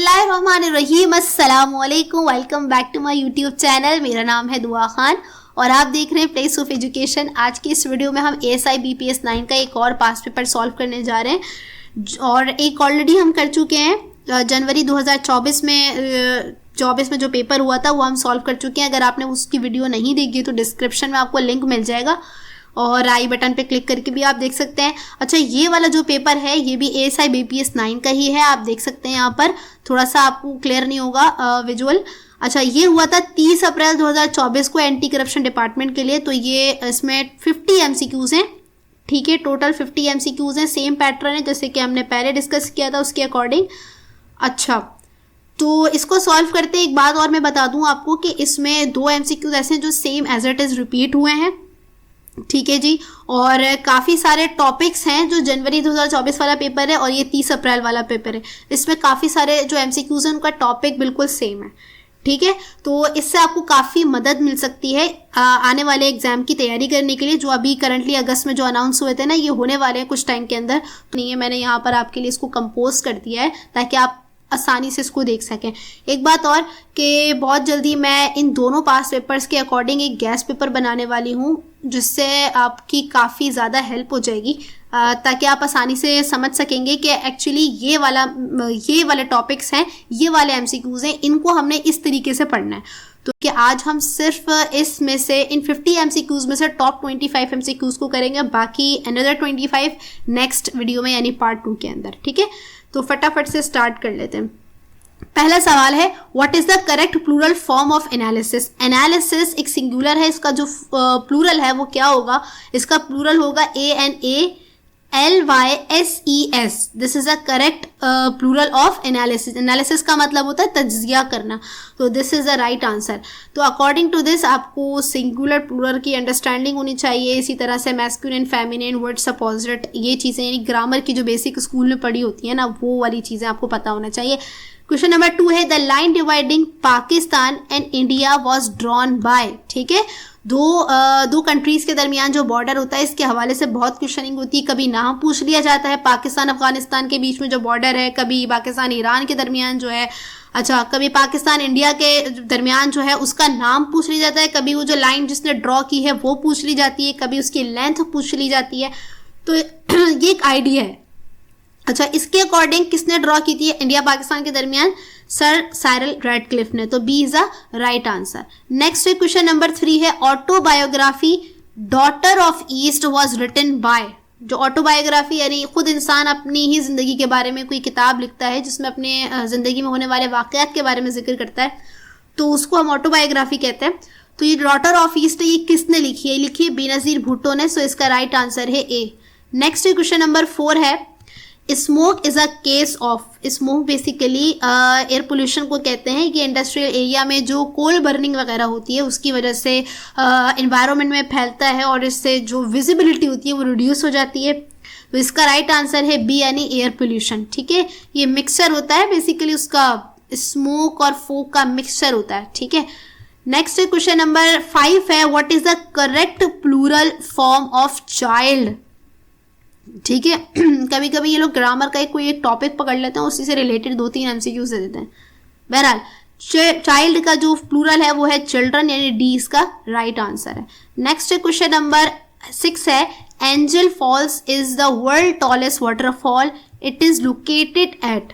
बिस्मिल्लाहिर्रहमानिर्रहीम, अस्सलामुअलैकुम। Welcome back to my YouTube channel. मेरा नाम है दुआ खान और आप देख रहे हैं प्लेस ऑफ एजुकेशन। आज की इस वीडियो में हम ASI BPS 9 का एक और पास्ट पेपर सॉल्व करने जा रहे हैं और एक ऑलरेडी हम कर चुके हैं। जनवरी 2024 में जो पेपर हुआ था वो हम सॉल्व कर चुके हैं। अगर आपने उसकी वीडियो नहीं देखी तो डिस्क्रिप्शन में आपको लिंक मिल जाएगा और आई बटन पे क्लिक करके भी आप देख सकते हैं। अच्छा, ये वाला जो पेपर है ये भी ASI BPS 9 का ही है। आप देख सकते हैं यहाँ पर थोड़ा सा आपको क्लियर नहीं होगा विजुअल। अच्छा, ये हुआ था 30 अप्रैल 2024 को एंटी करप्शन डिपार्टमेंट के लिए। तो ये इसमें 50 MCQs हैं, ठीक है। टोटल 50 MCQs हैं। सेम पैटर्न है जैसे कि हमने पहले डिस्कस किया था उसके अकॉर्डिंग। अच्छा, तो इसको सॉल्व करते एक बात और मैं बता दूं आपको कि इसमें 2 MCQs ऐसे हैं जो same as it is repeat हुए हैं, ठीक है जी। और काफ़ी सारे टॉपिक्स हैं जो जनवरी 2024 वाला पेपर है और ये 30 अप्रैल वाला पेपर है। इसमें काफ़ी सारे जो MCQs हैं उनका टॉपिक बिल्कुल सेम है, ठीक है। तो इससे आपको काफ़ी मदद मिल सकती है आने वाले एग्जाम की तैयारी करने के लिए, जो अभी करंटली अगस्त में जो अनाउंस हुए थे ना, ये होने वाले हैं कुछ टाइम के अंदर। नहीं है, मैंने यहाँ पर आपके लिए इसको कंपोज कर दिया है ताकि आप आसानी से इसको देख सकें। एक बात और कि बहुत जल्दी मैं इन दोनों पास पेपर्स के अकॉर्डिंग एक गैस पेपर बनाने वाली हूँ जिससे आपकी काफ़ी ज़्यादा हेल्प हो जाएगी, ताकि आप आसानी से समझ सकेंगे कि एक्चुअली ये वाले टॉपिक्स हैं, ये वाले MCQs हैं, इनको हमने इस तरीके से पढ़ना है। तो कि आज हम सिर्फ इसमें से इन 50 MCQs में से टॉप 25 MCQs को करेंगे, बाकी अनदर 25 नेक्स्ट वीडियो में यानी पार्ट 2 के अंदर, ठीक है। तो फटाफट से स्टार्ट कर लेते हैं। पहला सवाल है, what is the correct plural form of analysis. Analysis एक सिंगुलर है, इसका जो प्लूरल है वो क्या होगा? इसका प्लूरल होगा ANALYSES। This is the correct plural of analysis. Analysis का मतलब होता है तज्जिया करना, तो this is the right answer. तो अकॉर्डिंग टू दिस आपको सिंगुलर प्लूरल की अंडरस्टैंडिंग होनी चाहिए। इसी तरह से मैस्कुलिन, फेमिनिन, वर्ड्स अपोजिट, ये चीज़ें यानी ग्रामर की जो बेसिक स्कूल में पढ़ी होती है ना, वो वाली चीज़ें आपको पता होना चाहिए। क्वेश्चन नंबर 2 है, the line dividing Pakistan and India was drawn by, ठीक है। दो कंट्रीज के दरमियान जो बॉर्डर होता है इसके हवाले से बहुत क्वेश्चनिंग होती है। कभी नाम पूछ लिया जाता है पाकिस्तान अफगानिस्तान के बीच में जो बॉर्डर है, कभी पाकिस्तान ईरान के दरमियान जो है, अच्छा कभी पाकिस्तान इंडिया के दरमियान जो है उसका नाम पूछ लिया जाता है, कभी वो जो लाइन जिसने ड्रॉ की है वो पूछ ली जाती है, कभी उसकी लेंथ पूछ ली जाती है। तो ये एक आइडिया है। अच्छा, इसके अकॉर्डिंग किसने ड्रॉ की थी इंडिया पाकिस्तान के दरमियान? सर साइरल रैडक्लिफ ने। तो B is the right answer. Next है क्वेश्चन नंबर 3 है, autobiography daughter of east was written by. जो ऑटोबायोग्राफी यानी खुद इंसान अपनी ही जिंदगी के बारे में कोई किताब लिखता है जिसमें अपने जिंदगी में होने वाले वाकयात के बारे में जिक्र करता है, तो उसको हम ऑटोबायोग्राफी कहते हैं। तो ये डॉटर ऑफ ईस्ट ये किसने लिखी है? लिखी है बेनजीर भुट्टो ने। सो इसका राइट आंसर है ए। नेक्स्ट है क्वेश्चन नंबर 4 है, smoke is a case of. Smoke basically air pollution को कहते हैं। ये इंडस्ट्रियल एरिया में जो कोल बर्निंग वगैरह होती है उसकी वजह से एनवायरनमेंट में फैलता है और इससे जो विजिबिलिटी होती है वो रिड्यूस हो जाती है। तो इसका राइट आंसर है बी यानी एयर पोल्यूशन, ठीक है। ये मिक्सचर होता है बेसिकली, उसका स्मोक और फोक का मिक्सचर होता है, ठीक है। नेक्स्ट क्वेश्चन नंबर 5 है, what is the correct plural form of child, ठीक है। कभी कभी ये लोग ग्रामर का कोई एक टॉपिक पकड़ लेते हैं, उसी से रिलेटेड 2-3 MCQs दे देते हैं। बहरहाल चाइल्ड का जो प्लूरल है वो है चिल्ड्रन, यानी डी इसका राइट आंसर है। नेक्स्ट क्वेश्चन नंबर 6 है, Angel Falls is the world tallest waterfall, it is located at.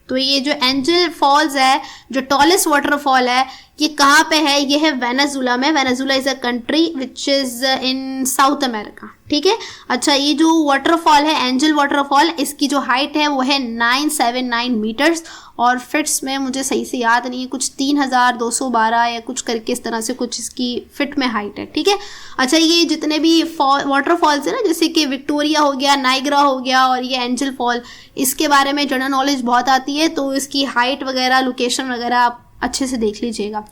तो ये जो एंजल फॉल्स है, जो टॉलेस्ट वाटरफॉल है, ये कहाँ पे है? ये है वेनेजुला में। Venezuela is a country which is in south America, ठीक है। अच्छा, ये जो वाटरफॉल है एंजल वाटरफॉल, इसकी जो हाइट है वो है 979 मीटर्स और फिट्स में मुझे सही से याद नहीं है, कुछ 3212 या कुछ करके इस तरह से कुछ इसकी फिट में हाइट है, ठीक है। अच्छा, ये जितने भी वाटरफॉल्स है ना, जैसे कि विक्टोरिया हो गया, नाइग्रा हो गया और ये एंजल फॉल, इसके बारे में जनरल नॉलेज बहुत आती है, तो इसकी हाइट वगैरह, लोकेशन वगैरह आप अच्छे से देख लीजिएगा।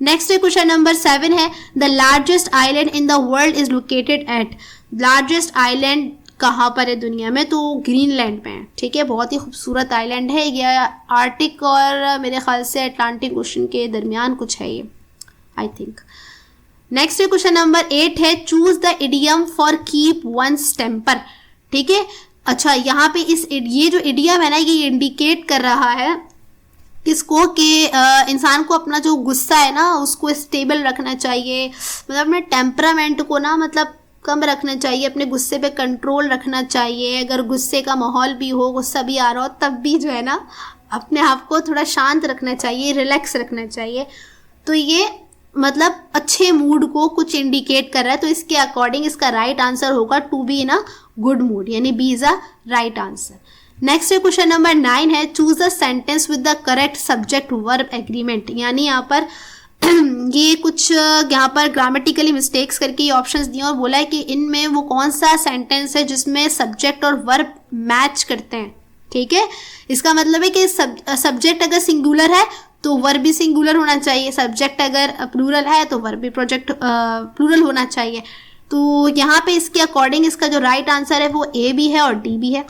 नेक्स्ट क्वेश्चन नंबर 7 है, the largest island in the world is located eight. Largest island कहाँ पर है दुनिया में? तो ग्रीनलैंड में है, ठीक है। बहुत ही खूबसूरत आइलैंड है ये, आर्टिक और मेरे ख्याल से अटलांटिक ओशन के दरमियान कुछ है ये, I think. Next question number 8 है, choose the idiom for keep one's temper, ठीक है। अच्छा, यहाँ पे ये जो इडियम है ना, ये इंडिकेट कर रहा है किसको कि इंसान को अपना जो गुस्सा है ना उसको स्टेबल रखना चाहिए, मतलब अपने टेम्परामेंट को ना मतलब कम रखना चाहिए, अपने गुस्से पे कंट्रोल रखना चाहिए। अगर गुस्से का माहौल भी हो, गुस्सा भी आ रहा हो, तब भी जो है ना अपने आप को थोड़ा शांत रखना चाहिए, रिलैक्स रखना चाहिए। तो ये मतलब अच्छे मूड को कुछ इंडिकेट कर रहा है। तो इसके अकॉर्डिंग इसका राइट आंसर होगा to be in a good mood, यानी B is a right answer. Next question number 9 है, choose the sentence with the correct subject verb agreement. यानी यहाँ पर ये कुछ यहाँ पर ग्रामेटिकली मिस्टेक्स करके ये ऑप्शंस दिए और बोला है कि इनमें वो कौन सा सेंटेंस है जिसमें सब्जेक्ट और वर्ब मैच करते हैं। ठीक है, इसका मतलब है कि सब्जेक्ट अगर सिंगुलर है तो वर्ब भी सिंगुलर होना चाहिए, सब्जेक्ट अगर प्लूरल है तो वर्ब भी प्लूरल होना चाहिए। तो यहाँ पे इसके अकॉर्डिंग इसका जो राइट आंसर है वो ए भी है और डी भी है।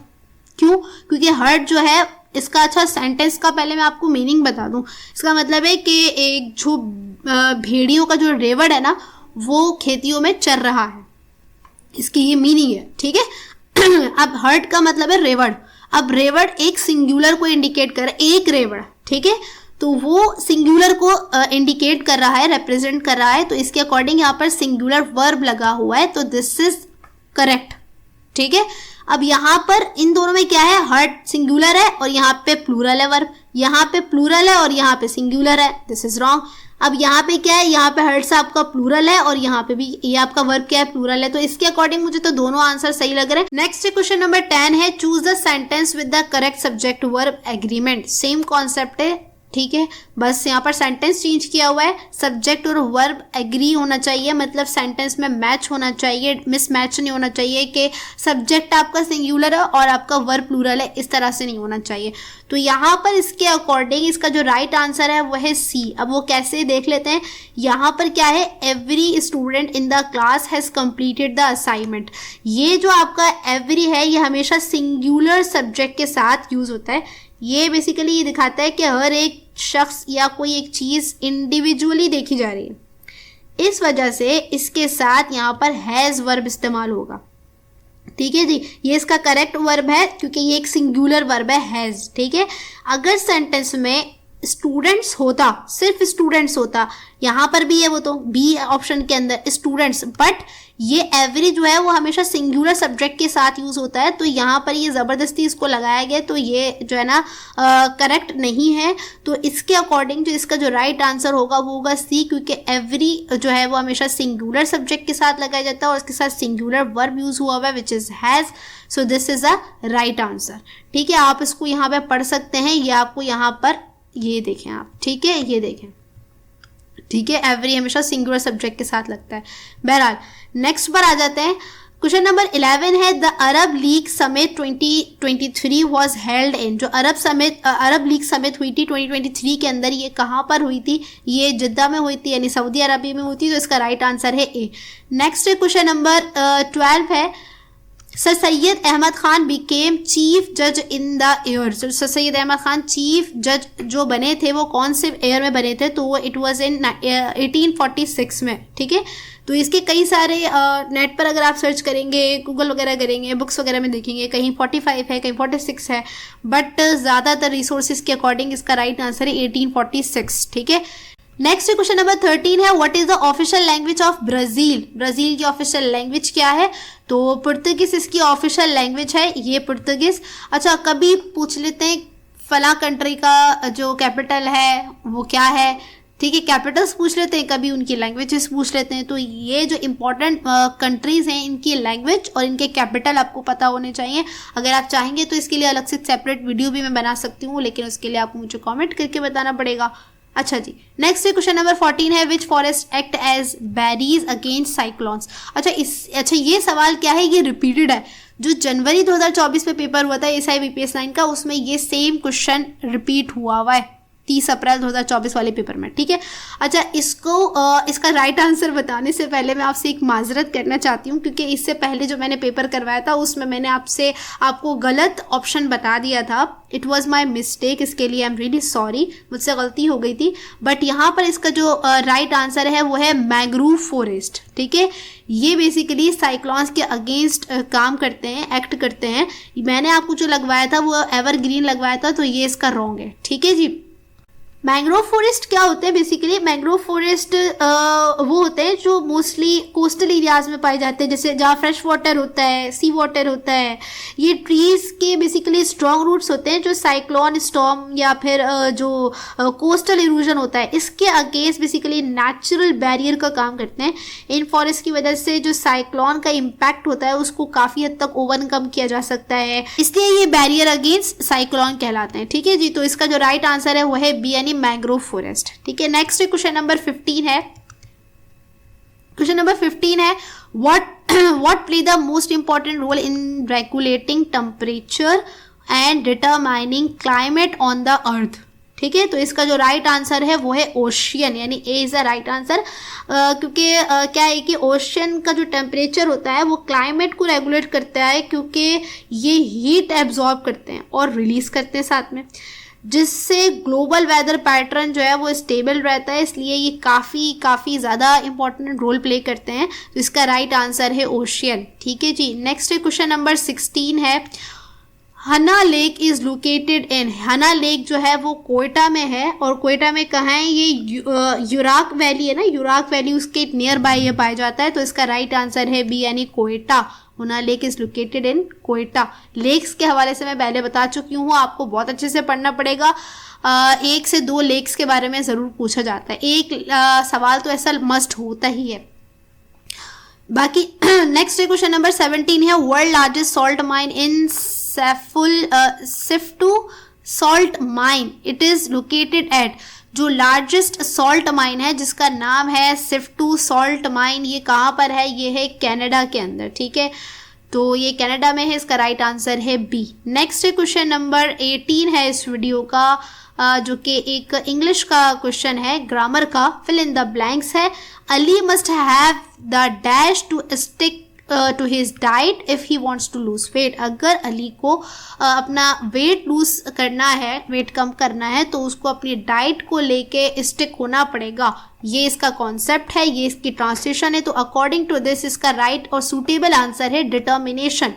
क्यों? क्योंकि हर्ट जो है इसका, अच्छा सेंटेंस का पहले मैं आपको मीनिंग बता दूं। इसका मतलब है कि एक जो भेड़ियों का जो रेवड़ है ना वो खेतियों में चर रहा है, इसकी ये मीनिंग है। ठीक है अब हर्ट का मतलब है रेवड़। अब रेवड़ एक सिंगुलर को इंडिकेट कर, एक रेवड़, ठीक है, तो वो सिंगुलर को इंडिकेट कर रहा है, रिप्रेजेंट कर रहा है। तो इसके अकॉर्डिंग यहाँ पर सिंगुलर वर्ब लगा हुआ है, तो दिस इज करेक्ट। ठीक है, अब यहाँ पर इन दोनों में क्या है, हर्ट सिंगुलर है और यहाँ पे प्लूरल है वर्ब, यहाँ पे प्लूरल है और यहाँ पे सिंगुलर है, दिस इज रॉन्ग। अब यहाँ पे क्या है, यहाँ पे हर्ट्स आपका प्लूरल है और यहाँ पे भी ये आपका वर्ब क्या है, प्लूरल है। तो इसके अकॉर्डिंग मुझे तो दोनों आंसर सही लग रहे हैं। नेक्स्ट क्वेश्चन नंबर 10 है, choose the sentence with the correct subject verb agreement. Same concept है, ठीक है, बस यहाँ पर सेंटेंस चेंज किया हुआ है, सब्जेक्ट और वर्ब एग्री होना चाहिए, मतलब सेंटेंस में मैच होना चाहिए, मिसमैच नहीं होना चाहिए कि सब्जेक्ट आपका सिंगुलर है और आपका वर्ब प्लूरल है, इस तरह से नहीं होना चाहिए। तो यहाँ पर इसके अकॉर्डिंग इसका जो राइट आंसर है वह है सी। अब वो कैसे देख लेते हैं, यहाँ पर क्या है, every student in the class has completed the assignment. ये जो आपका एवरी है ये हमेशा सिंगुलर सब्जेक्ट के साथ यूज होता है। ये बेसिकली ये दिखाता है कि हर एक शख्स या कोई एक चीज़ इंडिविजुअली देखी जा रही है, इस वजह से इसके साथ यहाँ पर हैज़ वर्ब इस्तेमाल होगा। ठीक है जी, ये इसका करेक्ट वर्ब है क्योंकि ये एक सिंगुलर वर्ब है, हैज़। ठीक है, अगर सेंटेंस में स्टूडेंट्स होता, सिर्फ स्टूडेंट्स होता, यहाँ पर भी है वो तो बी ऑप्शन के अंदर स्टूडेंट्स, बट ये एवरी जो है वो हमेशा सिंगुलर सब्जेक्ट के साथ यूज होता है, तो यहाँ पर ये ज़बरदस्ती इसको लगाया गया, तो ये जो है ना करेक्ट नहीं है। तो इसके अकॉर्डिंग जो इसका जो राइट आंसर होगा वो होगा सी, क्योंकि एवरी जो है वो हमेशा सिंगुलर सब्जेक्ट के साथ लगाया जाता है और इसके साथ सिंगुलर वर्ब यूज हुआ हुआ है which is has. So this is a right answer. ठीक है, आप इसको यहाँ पे पढ़ सकते हैं, ये आपको यहाँ पर ये देखें आप, ठीक है, ये देखें, ठीक है, एवरी हमेशा सिंगुलर सब्जेक्ट के साथ लगता है। बहरहाल नेक्स्ट पर आ जाते हैं। क्वेश्चन नंबर 11 है, the Arab league summit 2023 was held in. जो अरब लीग समिट हुई थी 2023 के अंदर, ये कहाँ पर हुई थी, ये जिद्दा में हुई थी, यानी सऊदी अरबिया में हुई थी। तो इसका राइट आंसर है ए। नेक्स्ट क्वेश्चन नंबर 12 है, sir Syed Ahmad Khan became chief जज in the year. Sir Syed Ahmad Khan chief जज जो बने थे वो कौन से ईयर में बने थे, तो वो इट वाज इन 1846 में। ठीक है, तो इसके कई सारे नेट पर अगर आप सर्च करेंगे, गूगल वगैरह करेंगे, बुक्स वगैरह में देखेंगे, कहीं 45 है, कहीं 46 है, बट ज़्यादातर रिसोर्सेज के अकॉर्डिंग इसका राइट आंसर है 1846। ठीक है, नेक्स्ट क्वेश्चन नंबर 13 है, what is the official language of Brazil. Brazil की ऑफिशियल लैंग्वेज क्या है, तो पुर्तगीज इसकी ऑफिशियल लैंग्वेज है, ये पुर्तगीज। अच्छा, कभी पूछ लेते हैं फला कंट्री का जो कैपिटल है वो क्या है, ठीक है, कैपिटल्स पूछ लेते हैं, कभी उनकी लैंग्वेजेस पूछ लेते हैं। तो ये जो इंपॉर्टेंट कंट्रीज़ हैं इनकी लैंग्वेज और इनके कैपिटल आपको पता होने चाहिए। अगर आप चाहेंगे तो इसके लिए अलग से सेपरेट वीडियो भी मैं बना सकती हूँ, लेकिन उसके लिए आपको मुझे कॉमेंट करके बताना पड़ेगा। अच्छा जी, नेक्स्ट क्वेश्चन नंबर 14 है, which forest act as barriers against cyclones. अच्छा ये सवाल क्या है, ये रिपीटेड है, जो जनवरी 2024 में पेपर हुआ था SI BPS 9 का, उसमें ये सेम क्वेश्चन रिपीट हुआ है 30 अप्रैल 2024 वाले पेपर में। ठीक है, अच्छा इसका राइट आंसर बताने से पहले मैं आपसे एक माजरत करना चाहती हूँ, क्योंकि इससे पहले जो मैंने पेपर करवाया था उसमें मैंने आपको गलत ऑप्शन बता दिया था। इट वॉज माई मिस्टेक, इसके लिए आई एम रियली सॉरी, मुझसे गलती हो गई थी। बट यहाँ पर इसका जो राइट आंसर है वो है मैंग्रोव फॉरेस्ट। ठीक है, ये बेसिकली साइक्लोन्स के अगेंस्ट काम करते हैं, एक्ट करते हैं। मैंने आपको जो लगवाया था वो एवरग्रीन लगवाया था, तो ये इसका रॉन्ग है। ठीक है जी, मैंग्रोव फॉरेस्ट क्या होते हैं? बेसिकली मैंग्रोव फॉरेस्ट वो होते हैं जो मोस्टली कोस्टल एरियाज में पाए जाते हैं, जैसे जहाँ फ्रेश वाटर होता है, सी वाटर होता है। ये ट्रीज के बेसिकली स्ट्रॉन्ग रूट्स होते हैं जो साइक्लोन स्टॉर्म या फिर जो कोस्टल इरोजन होता है इसके अगेंस्ट बेसिकली नेचुरल बैरियर का काम करते हैं। इन फॉरेस्ट की वजह से जो साइक्लोन का इम्पैक्ट होता है उसको काफ़ी हद तक ओवरकम किया जा सकता है, इसलिए ये बैरियर अगेंस्ट साइक्लोन कहलाते हैं। ठीक है जी, तो इसका जो राइट आंसर है वो है बी यानी मैंग्रोव फॉरेस्ट। ठीक है, नेक्स्ट क्वेश्चन नंबर 15 है। क्वेश्चन नंबर 15 है what play the most important role in regulating temperature and determining climate on the earth? ठीक है, तो इसका जो राइट आंसर है वो है ओशियन, यानी ए इज द राइट आंसर। क्योंकि क्या है कि ओशियन का जो टेम्परेचर होता है वो क्लाइमेट को रेगुलेट करता है, क्योंकि ये हीट एब्जॉर्ब करते हैं और रिलीज करते हैं साथ में, जिससे ग्लोबल वेदर पैटर्न जो है वो स्टेबल रहता है। इसलिए ये काफ़ी ज़्यादा इंपॉर्टेंट रोल प्ले करते हैं। तो इसका राइट आंसर है ओशियन। ठीक है जी, नेक्स्ट क्वेश्चन नंबर 16 है। हना लेक इज़ लोकेटेड इन, हना लेक जो है वो कोयटा में है, और कोयटा में कहाँ है? ये यूराक वैली है ना, यूराक वैली उसके नियर बाय ये पाया जाता है। तो इसका राइट आंसर है बी यानी Quetta. Hanna lake is located in Quetta. Lakes के हवाले से मैं पहले बता चुकी हूँ, आपको बहुत अच्छे से पढ़ना पड़ेगा। 1 से 2 लेक्स के बारे में ज़रूर पूछा जाता है, एक सवाल तो ऐसा मस्ट होता ही है। बाकी नेक्स्ट क्वेश्चन नंबर 17 है। World largest salt mine in Sifto salt mine, it is located at, जो लार्जेस्ट सॉल्ट माइन है जिसका नाम है सिफ्टू सॉल्ट माइन, ये कहाँ पर है? ये है कनाडा के अंदर। ठीक है, तो ये कनाडा में है, इसका राइट आंसर है बी। नेक्स्ट क्वेश्चन नंबर 18 है इस वीडियो का, जो कि एक इंग्लिश का क्वेश्चन है, ग्रामर का, फिल इन द ब्लैंक्स है। Ali must have the dash to stick to his diet if he wants to lose weight. अगर अली को अपना वेट लूज करना है, वेट कम करना है, तो उसको अपनी डाइट को लेके स्टिक होना पड़ेगा। ये इसका कॉन्सेप्ट है, ये इसकी ट्रांसलेशन है। तो अकॉर्डिंग टू दिस इसका राइट और सूटेबल आंसर है डिटर्मिनेशन।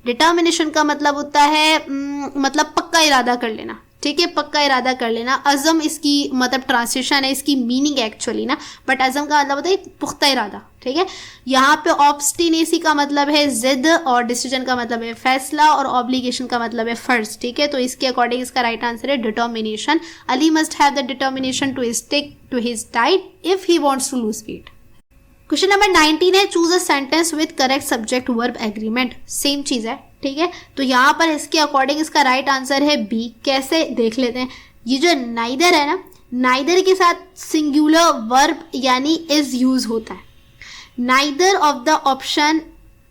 डिटर्मिनेशन का मतलब होता है मतलब पक्का इरादा कर लेना। ठीक है, पक्का इरादा कर लेना। अज़म इसकी मतलब ट्रांसलेशन है, इसकी मीनिंग एक्चुअली ना, बट अज़म का मतलब होता है पुख्ता इरादा। ठीक है, यहाँ पे ऑब्स्टिनेसी का मतलब है जिद, और डिसीजन का मतलब है फैसला, और ऑब्लिगेशन का मतलब है फर्ज। ठीक है, तो इसके अकॉर्डिंग इसका राइट आंसर है determination. Ali must have the determination to stick to his diet if he wants to lose weight. Question number 19 है। Choose a sentence with correct subject verb agreement. Same चीज़ है। ठीक है, तो यहाँ पर इसके अकॉर्डिंग इसका राइट आंसर है बी। कैसे देख लेते हैं। ये जो नाइदर है ना, नाइदर के साथ सिंगुलर वर्ब यानी इज यूज होता है। नाइदर ऑफ द ऑप्शन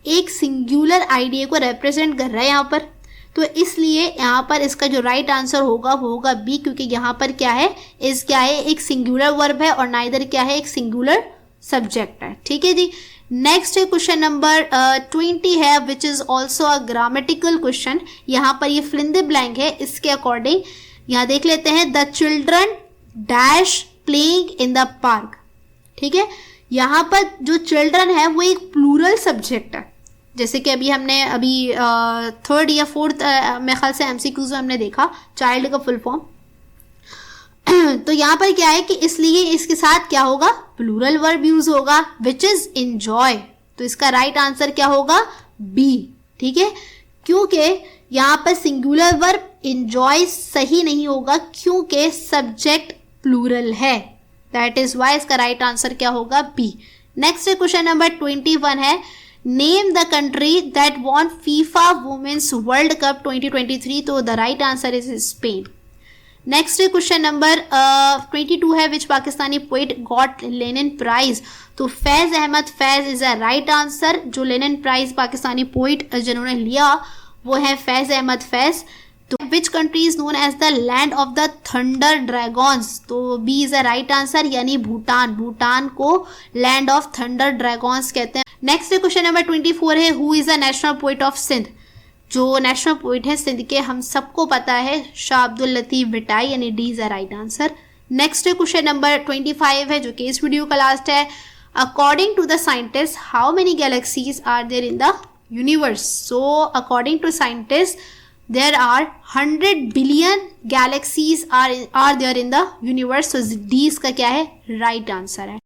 एक सिंगुलर आइडिया को रिप्रेजेंट कर रहा है यहाँ पर, तो इसलिए यहाँ पर इसका जो राइट आंसर होगा वो होगा बी, क्योंकि यहाँ पर क्या है, इज क्या है, एक सिंगुलर वर्ब है, और नाइदर क्या है, एक सिंगुलर सब्जेक्ट है। ठीक है जी, नेक्स्ट क्वेश्चन नंबर 20 है, which is also a grammatical question. यहाँ पर ये फिल इन द ब्लैंक है, इसके अकॉर्डिंग यहाँ देख लेते हैं। The children dash playing in the park. ठीक है, यहाँ पर जो चिल्ड्रन है वो एक प्लूरल सब्जेक्ट है, जैसे कि हमने 3rd या 4th मेरे ख्याल से MCQs में हमने देखा चाइल्ड का फुल फॉर्म। तो यहाँ पर क्या है कि इसलिए इसके साथ क्या होगा, प्लूरल वर्ब यूज होगा, विच इज एंजॉय। तो इसका राइट आंसर क्या होगा, बी। ठीक है, क्योंकि यहाँ पर सिंगुलर वर्ब एंजॉय सही नहीं होगा, क्योंकि सब्जेक्ट प्लूरल है। दैट इज वाई इसका राइट आंसर क्या होगा, बी। नेक्स्ट क्वेश्चन नंबर 21 है। Name the country that won FIFA women's world cup 2023। तो the right answer is Spain. Next question number 22 है। Which Pakistani poet got Lenin prize. तो Faiz Ahmad Faiz is a right answer. जो Lenin prize Pakistani poet जिन्होंने लिया वो है फैज़ अहमद फैज़। तो which country is known as the land of the thunder dragons. तो B is a right answer, यानी भूटान। भूटान को लैंड ऑफ थंडर ड्रैगॉन्स कहते हैं। नेक्स्ट क्वेश्चन नंबर 24 है। Who is the national poet of Sindh. जो नेशनल पोइट है सिंध के, हम सबको पता है, शाह अब्दुल लतीफ़ भट्टाई, यानी D is a right answer. Next question number 25 है, जो कि इस वीडियो का लास्ट है। According to the scientist how many galaxies are there in the universe. So according to scientist there are 100 billion galaxies are there in the universe. तो D इसका क्या है, राइट आंसर है।